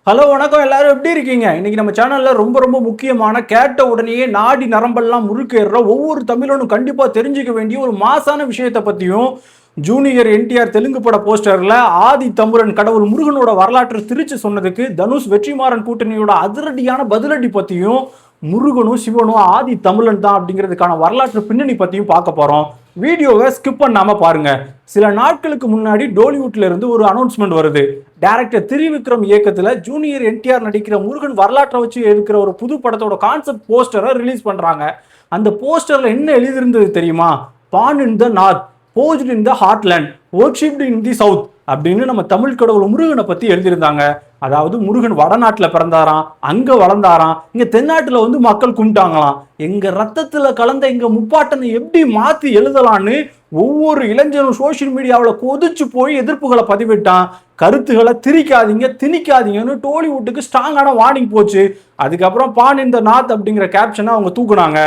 Hello வணக்கம் எல்லாரும் எப்படி இருக்கீங்க? இன்னைக்கு நம்ம சேனல்ல ரொம்ப முக்கியமான கேட்ட உடனேயே நாடி நரம்பெல்லாம் முறுக்கேற ஒவ்வொரு தமிழனும் கண்டிப்பா தெரிஞ்சுக்க வேண்டிய ஒரு மாசான விஷயத்தை பத்தியும் ஜூனியர் என்டிஆர் தெலுங்கு பட போஸ்டர்ல ஆதி தமிழன் கடவுள் முருகனோட வரலாற்றை திரிச்சு சொன்னதுக்கு தனுஷ் வெற்றிமாறன் கூட்டணியோட அதிரடியான பதிலடி பத்தியும் முருகனும் சிவனும் ஆதி தமிழன் தான் அப்படிங்கிறதுக்கான வரலாற்று பின்னணி பத்தியும் பார்க்க போறோம். வீடியோவை ஸ்கிப் பண்ணாம பாருங்க. சில நாட்களுக்கு முன்னாடி டோலிவுட்ல இருந்து ஒரு அனௌன்ஸ்மெண்ட் வருது. டைரக்டர் திரிவிக்ரம் இயக்கத்துல ஜூனியர் என்டிஆர் நடிக்கிற முருகன் வரலாற்றை வச்சு இருக்கிற ஒரு புது படத்தோட கான்செப்ட் போஸ்டரை ரிலீஸ் பண்றாங்க. அந்த போஸ்டர்ல என்ன எழுதியிருந்தது தெரியுமா? Ban in the north, post in the heartland, worshipped in the south அப்படின்னு நம்ம தமிழ் கடவுள் முருகனை பத்தி எழுதியிருந்தாங்க. அதாவது முருகன் வடநாட்டுல பிறந்தாராம், அங்க வளர்ந்தாராம், இங்க தென்னாட்டுல வந்து மக்கள் கும்பிட்டாங்களாம். எங்க ரத்தத்துல கலந்த எங்க முப்பாட்டனை எப்படி மாத்தி எழுதலான்னு ஒவ்வொரு இளைஞரும் சோசியல் மீடியாவில் கொதிச்சு போய் எதிர்ப்புகளை பதிவிட்டான். கருத்துக்களை திரிக்காதீங்க திணிக்காதீங்கன்னு டோலிவுட்டுக்கு ஸ்ட்ராங்கான வார்னிங் போச்சு. அதுக்கப்புறம் பான் இன் த நார்த் அப்படிங்கிற கேப்ஷனை அவங்க தூக்குனாங்க.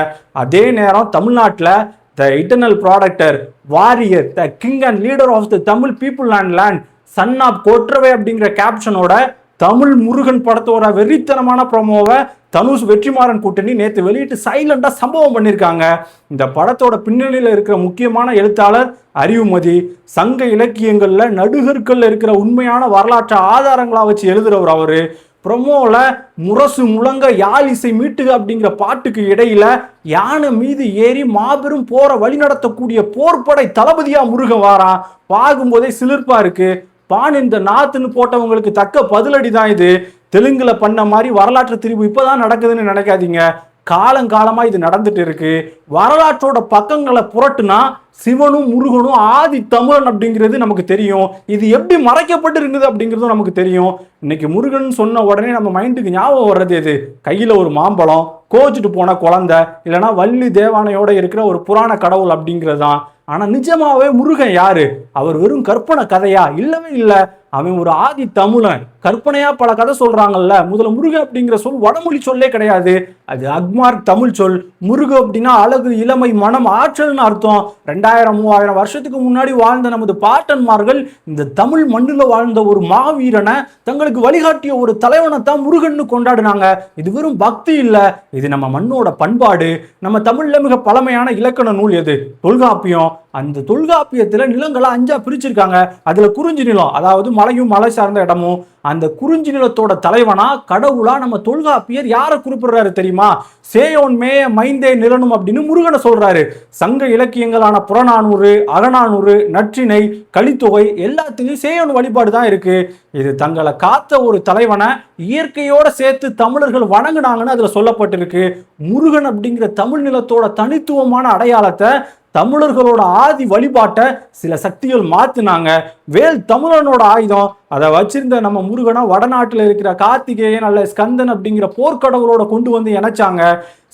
அதே நேரம் தமிழ்நாட்டில் the eternal protector, warrior, the king and leader of the Tamil people and land, son of Kotravai அப்படிங்கிற கேப்ஷனோட தமிழ் முருகன் படத்தோட வெறித்தனமான ப்ரோமோவை தனுஷ் வெற்றிமாறன் கூட்டணி நேற்று வெளியிட்டு சைலண்டா சம்பவம் பண்ணியிருக்காங்க. இந்த படத்தோட பின்னணியில் இருக்கிற முக்கியமான எழுத்தாளர் அறிவுமதி, சங்க இலக்கியங்கள்ல நடுகற்கள்ல இருக்கிற உண்மையான வரலாற்று ஆதாரங்களா வச்சு எழுதுறவர் அவரு. ப்ரொமோல முரசு முழங்க யாழ் இசை மீட்டுக அப்படிங்கிற பாட்டுக்கு இடையில யானை மீது ஏறி மாபெரும் போரை வழிநடத்தக்கூடிய போர்ப்படை தளபதியா முருகன் வாரான். பார்க்கும்போதே சிலிர்ப்பா இருக்கு. பான் இந்த நாத்துன்னு போட்டவங்களுக்கு தக்க பதிலடி தான் இது. தெலுங்குல பண்ண மாதிரி வரலாற்று திரிவு இப்பதான் நடக்குதுன்னு நினைக்காதீங்க. காலங்காலமா இது நடந்துட்டு இருக்கு. வரலாற்றோட பக்கங்களை புரட்டுனா சிவனும் முருகனும் ஆதி தமிழன் அப்படிங்கிறது நமக்கு தெரியும். இது எப்படி மறைக்கப்பட்டு இருக்குது அப்படிங்கிறதும் நமக்கு தெரியும். இன்னைக்கு முருகன் சொன்ன உடனே நம்ம மைண்டுக்கு ஞாபகம் வர்றது எது? கையில ஒரு மாம்பழம், கோச்சிட்டு போன குழந்தை, இல்லைன்னா வள்ளி தேவானையோட இருக்கிற ஒரு புராண கடவுள் அப்படிங்கிறது தான். ஆனா நிஜமாவே முருகன் யாரு? அவர் வெறும் கற்பனை கதையா? இல்லவே இல்லை. அவன் ஒரு ஆதி தமிழன். கற்பனையா பல கதை சொல்றாங்கல்ல. முதல்ல முருகன் அப்படிங்கிற சொல் வடமொழி சொல்லே கிடையாது. அது அக்மார்க் தமிழ் சொல். முருகு அப்படின்னா அழகு, இளமை, மனம், ஆற்றல்னு அர்த்தம். 2000-3000 வருஷத்துக்கு முன்னாடி வாழ்ந்த நமது பாட்டன்மார்கள் இந்த தமிழ் மண்ணுல வாழ்ந்த ஒரு மாவீரனை, தங்களுக்கு வழிகாட்டிய ஒரு தலைவனை தான் முருகன்னு கொண்டாடினாங்க. இது வெறும் பக்தி இல்லை, இது நம்ம மண்ணோட பண்பாடு. நம்ம தமிழ்ல மிக பழமையான இலக்கண நூல் எது? தொல்காப்பியம். அந்த தொல்காப்பியத்துல நிலங்களை 5ஆ பிரிச்சிருக்காங்க. அதுல குறிஞ்சி நிலம், அதாவது மலையும் மலை சார்ந்த இடமும். அந்த குறிஞ்சி நிலத்தோட தலைவனா கடவுளா நம்ம தொல்காப்பியர் யாரை குறிப்பிடுறாரு தெரியுமா? சேயோன் மேய மைந்தே நிலனும் அப்படின்னு முருகனை சொல்றாரு. சங்க இலக்கியங்களான புறநானூறு, அகநானூறு, நற்றிணை, கலித்தொகை எல்லாத்துக்கும் சேயோன் வழிபாடு தான் இருக்கு. இது தங்களை காத்த ஒரு தலைவனை இயற்கையோட சேர்த்து தமிழர்கள் வணங்குனாங்கன்னு அதுல சொல்லப்பட்டிருக்கு. முருகன் அப்படிங்கிற தமிழ் நிலத்தோட தனித்துவமான அடையாளத்தை, தமிழர்களோட ஆதி வழிபாட்டை சில சக்திகள் மாத்தினாங்க. வேல் தமிழனோட ஆயுதம். அதை வச்சிருந்த நம்ம முருகனை வடநாட்டில் இருக்கிற கார்த்திகேயன் அல்ல ஸ்கந்தன் அப்படிங்கிற போர்க்கடவுளோட கொண்டு வந்து இணைச்சாங்க.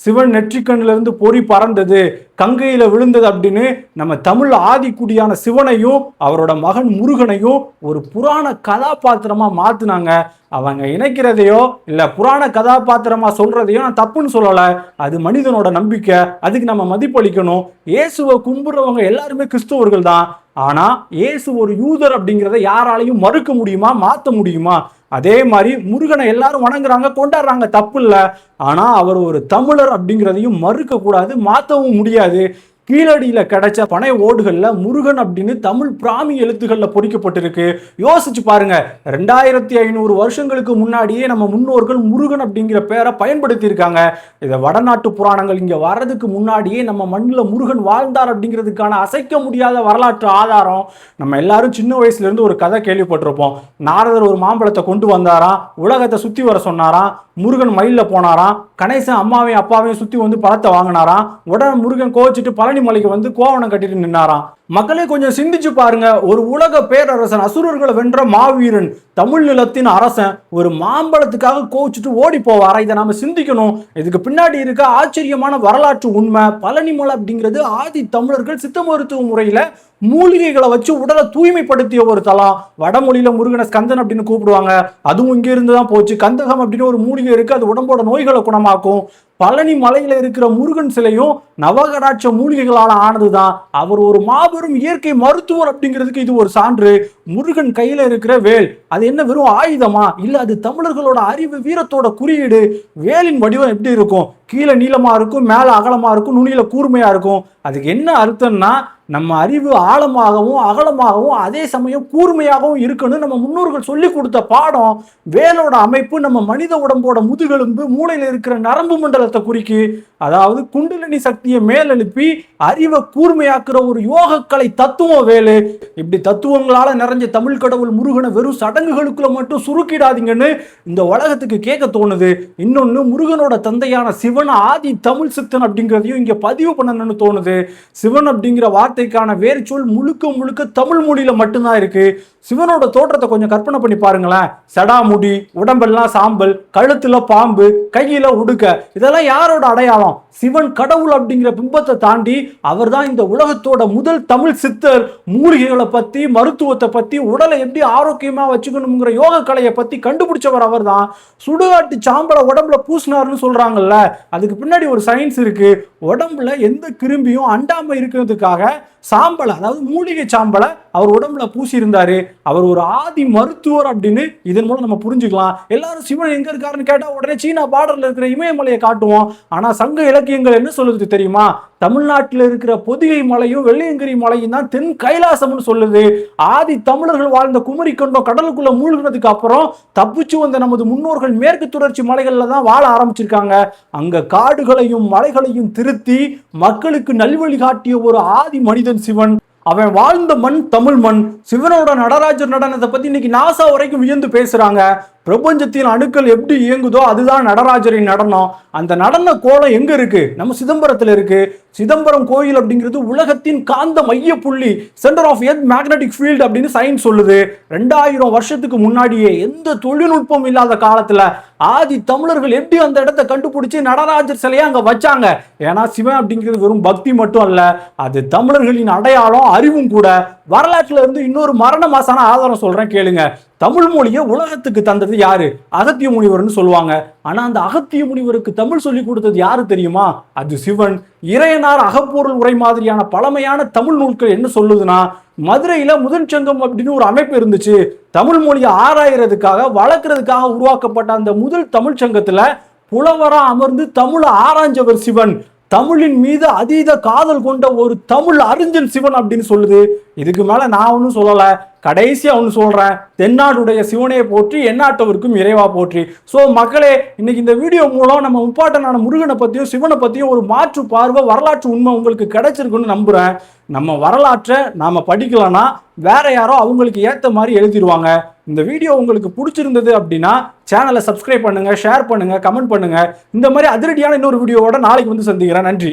சிவன் நெற்றிக்கண்ணில இருந்து பொறி பறந்தது, கங்கையில விழுந்தது அப்படின்னு நம்ம தமிழ் ஆதிக்குடியான சிவனையும் அவரோட மகன் முருகனையும் ஒரு புராண கதாபாத்திரமா மாத்தினாங்க. அவங்க இணைக்கிறதையோ இல்ல புராண கதாபாத்திரமா சொல்றதையோ நான் தப்புன்னு சொல்லலை. அது மனிதனோட நம்பிக்கை, அதுக்கு நம்ம மதிப்பளிக்கணும். இயேசுவை கும்பிடுறவங்க எல்லாருமே கிறிஸ்துவர்கள் தான். ஆனா இயேசு ஒரு யூதர் அப்படிங்கிறத யாராலையும் மறுக்க முடியுமா, மாற்ற முடியுமா? அதே மாதிரி முருகனை எல்லாரும் வணங்குறாங்க, கொண்டாடுறாங்க, தப்பு இல்லை. ஆனா அவர் ஒரு தமிழர் அப்படிங்கிறதையும் மறுக்க கூடாது, மாற்றவும் முடியாது. கீழடியில கிடைச்ச பனை ஓடுகள்ல முருகன் அப்படின்னு தமிழ் பிராமி எழுத்துக்கள்ல பொறிக்கப்பட்டிருக்கு. யோசிச்சு பாருங்க. 2500 வருஷங்களுக்கு முன்னாடியே நம்ம முன்னோர்கள் முருகன் அப்படிங்கிற பேரை பயன்படுத்தி இருக்காங்க. இதை வடநாட்டு புராணங்கள் இங்க வர்றதுக்கு முன்னாடியே நம்ம மண்ணில் முருகன் வாழ்ந்தார் அப்படிங்கிறதுக்கான அசைக்க முடியாத வரலாற்று ஆதாரம். நம்ம எல்லாரும் சின்ன வயசுல இருந்து ஒரு கதை கேள்விப்பட்டிருப்போம். நாரதர் ஒரு மாம்பழத்தை கொண்டு வந்தாராம், உலகத்தை சுத்தி வர சொன்னாராம். முருகன் மயில போனாராம், கணேசன் அம்மாவையும் அப்பாவையும் சுத்தி வந்து பழத்தை வாங்கினாராம். உடனே முருகன் கோச்சிட்டு பழனி மலைக்கு வந்து கோவணம் கட்டிட்டு நின்னாராம். மக்களே கொஞ்சம் சிந்திச்சு பாருங்க. ஒரு உலக பேரரசன், அசுரர்களை வென்ற மாவீரன், தமிழ் நிலத்தின் அரசன் ஒரு மாம்பழத்துக்காக கோச்சிட்டு ஓடி போவாரா? இதை நாம சிந்திக்கணும். இதுக்கு பின்னாடி இருக்க ஆச்சரியமான வரலாற்று உண்மை. பழனி மலை அப்படிங்கிறது ஆதி தமிழர்கள் சித்த மருத்துவ முறையில மூலிகைகளை வச்சு உடலை தூய்மைப்படுத்திய ஒரு தலம். வடமொழியில முருகனை ஸ்கந்தன் அப்படின்னு கூப்பிடுவாங்க. அதுவும் இங்க இருந்து தான் போச்சு. கந்தகம் அப்படின்னு ஒரு மூலிகை இருக்கு, அது உடம்போட நோய்களை குணமாக்கும். பழனி மலையில இருக்கிற முருகன் சிலையும் நவகடாட்ச மூலிகைகளால் ஆனதுதான். அவர் ஒரு மாபெரும் இயற்கை மருத்துவர் அப்படிங்கிறதுக்கு இது ஒரு சான்று. முருகன் கையில இருக்கிற வேல் அது என்ன வெறும் ஆயுதமா? இல்ல அது தமிழர்களோட அறிவு வீரத்தோட குறியீடு. வேலின் வடிவம் எப்படி இருக்கும்? கீழே நீளமா இருக்கும், மேல அகலமா இருக்கும், நுனியில கூர்மையா இருக்கும். அதுக்கு என்ன அர்த்தம்னா நம்ம அறிவு ஆழமாகவும் அகலமாகவும் அதே சமயம் கூர்மையாகவும் இருக்குன்னு நம்ம முன்னோர்கள் சொல்லி கொடுத்த பாடம். வேலோட அமைப்பு நம்ம மனித உடம்போட முதுகெலும்பு மூளையில இருக்கிற நரம்பு மண்டலத்தை குறிக்கி. அதாவது குண்டலினி சக்தியை மேலெழுப்பி அறிவை கூர்மையாக்குற ஒரு யோகக்கலை தத்துவம் வேலு. இப்படி தத்துவங்களால நிறைஞ்ச தமிழ் கடவுள் முருகனை வெறும் சடங்குகளுக்குள்ள மட்டும் சுருக்கிடாதீங்கன்னு இந்த உலகத்துக்கு கேட்க தோணுது. இன்னொன்னு, முருகனோட தந்தையான சிவன் ஆதி தமிழ் சித்தன் அப்படிங்கிறதையும் இங்க பதிவு பண்ணணும்னு தோணுது. சிவன் அப்படிங்கிற வார்த்தைக்கான வேறு சொல் முழுக்க முழுக்க தமிழ் மொழியில மட்டும்தான் இருக்கு. சிவனோட தோற்றத்தை கொஞ்சம் கற்பனை பண்ணி பாருங்களேன். சடாமுடி, உடம்பெல்லாம் சாம்பல், கழுத்துல பாம்பு, கையில உடுக்க, இதெல்லாம் யாரோட அடையாளம்? சிவன் கடவுள் அப்படிங்கிற பிம்பத்தை தாண்டி அவர் தான் இந்த உலகத்தோட முதல் தமிழ் சித்தர். மூலிகைகளை பத்தி, மருத்துவத்தை பத்தி, உடலை எப்படி ஆரோக்கியமா வச்சுக்கணுங்கிற யோக கலையை பத்தி கண்டுபிடிச்சவர் அவர் தான். சுடுகாட்டு சாம்பலை உடம்புல பூசினார்னு சொல்றாங்கல்ல, அதுக்கு பின்னாடி ஒரு சயின்ஸ் இருக்கு. உடம்புல எந்த கிரும்பியும் அண்டாம இருக்கிறதுக்காக சாம்பலை, அதாவது மூலிகை சாம்பலை அவர் உடம்புல பூசி இருந்தாரு. அவர் ஒரு ஆதி மருத்துவர் அப்படின்னு இதன் மூலம் நம்ம புரிஞ்சுக்கலாம். எல்லாரும் சிவன் எங்க இருக்காருன்னு கேட்டா உடனே சீனா பார்டர்ல இருக்கிற இமயமலையை காட்டுவோம். ஆனா சங்க இலக்கியங்கள் என்ன சொல்லுது தெரியுமா? தமிழ்நாட்டில் இருக்கிற பொதிகை மலையும் வெள்ளையங்கிரி மலையும் தான் தென் கைலாசம்னு சொல்லுது. ஆதி தமிழர்கள் வாழ்ந்த குமரி கண்டம் கடலுக்குள்ள மூழ்கினதுக்கு அப்புறம் தப்பிச்சு வந்த நமது முன்னோர்கள் மேற்கு தொடர்ச்சி மலைகள்ல தான் வாழ ஆரம்பிச்சிருக்காங்க. அங்க காடுகளையும் மலைகளையும் திருத்தி மக்களுக்கு நல்வழி காட்டிய ஒரு ஆதி மனிதன் சிவன். அவன் வாழ்ந்த மண் தமிழ் மண். சிவனோட நடராஜர் நடனத்தை பத்தி இன்னைக்கு நாசா வரைக்கும் வியந்து பேசுறாங்க. பிரபஞ்சத்தின் அணுக்கள் எப்படி இயங்குதோ அதுதான் நடராஜரின் நடனம். அந்த நடன கோலம் எங்க இருக்கு? நம்ம சிதம்பரத்தில் இருக்கு. சிதம்பரம் கோயில் அப்படிங்கிறது உலகத்தின் காந்த மைய புள்ளி, centre of earth magnetic field அப்படின்னு சயின்ஸ் சொல்லுது. 2000 வருஷத்துக்கு முன்னாடியே எந்த தொழில்நுட்பம் இல்லாத காலத்துல ஆதி தமிழர்கள் எப்படி அந்த இடத்தை கண்டுபிடிச்சு நடராஜர் சிலையை அங்க வச்சாங்க? ஏன்னா சிவன் அப்படிங்கிறது வெறும் பக்தி மட்டும் அல்ல, அது தமிழர்களின் அடையாளம், அறிவும் கூட. வரலாற்றுல இருந்து இன்னொரு மரண மாசான ஆதாரம் சொல்றேன் கேளுங்க. தமிழ் மொழியை உலகத்துக்கு தந்தது யாரு? அகத்திய முனிவர்னு சொல்லுவாங்க. ஆனா அந்த அகத்திய முனிவருக்கு தமிழ் சொல்லி கொடுத்தது யாரு தெரியுமா? அது சிவன். இறையனார் அகப்பொருள் உரை மாதிரியான பழமையான தமிழ் நூல்கள் என்ன சொல்லுதுன்னா, மதுரையில முதல் சங்கம் அப்படின்னு ஒரு அமைப்பு இருந்துச்சு. தமிழ் மொழியை ஆராயறதுக்காக வளர்க்கறதுக்காக உருவாக்கப்பட்ட அந்த முதல் தமிழ் சங்கத்துல புலவரா அமர்ந்து தமிழை ஆராய்ஞ்சவர் சிவன். தமிழின் மீது அதீத காதல் கொண்ட ஒரு தமிழ் அறிஞன் சிவன் அப்படின்னு சொல்லுது. இதுக்கு மேல நான் ஒன்னும் சொல்லல, கடைசியா ஒன்று சொல்றேன். தென்னாடுடைய சிவனையை போற்றி எந்நாட்டவருக்கும் இறைவா போற்றி. ஸோ மக்களே, இன்னைக்கு இந்த வீடியோ மூலம் நம்ம இம்பார்ட்டன்டான முருகனை பத்தியும் சிவனை பத்தியும் ஒரு மாற்று பார்வை, வரலாற்று உண்மை உங்களுக்கு கிடைச்சிருக்குன்னு நம்புறேன். நம்ம வரலாற்றை நாம படிக்கலன்னா வேற யாரோ அவங்களுக்கு ஏற்ற மாதிரி எழுதிடுவாங்க. இந்த வீடியோ உங்களுக்கு பிடிச்சிருந்தது அப்படின்னா சேனலை சப்ஸ்கிரைப் பண்ணுங்க, ஷேர் பண்ணுங்க, கமெண்ட் பண்ணுங்க. இந்த மாதிரி அதிரடியான இன்னொரு வீடியோவோட நாளைக்கு வந்து சந்திக்கிறேன். நன்றி.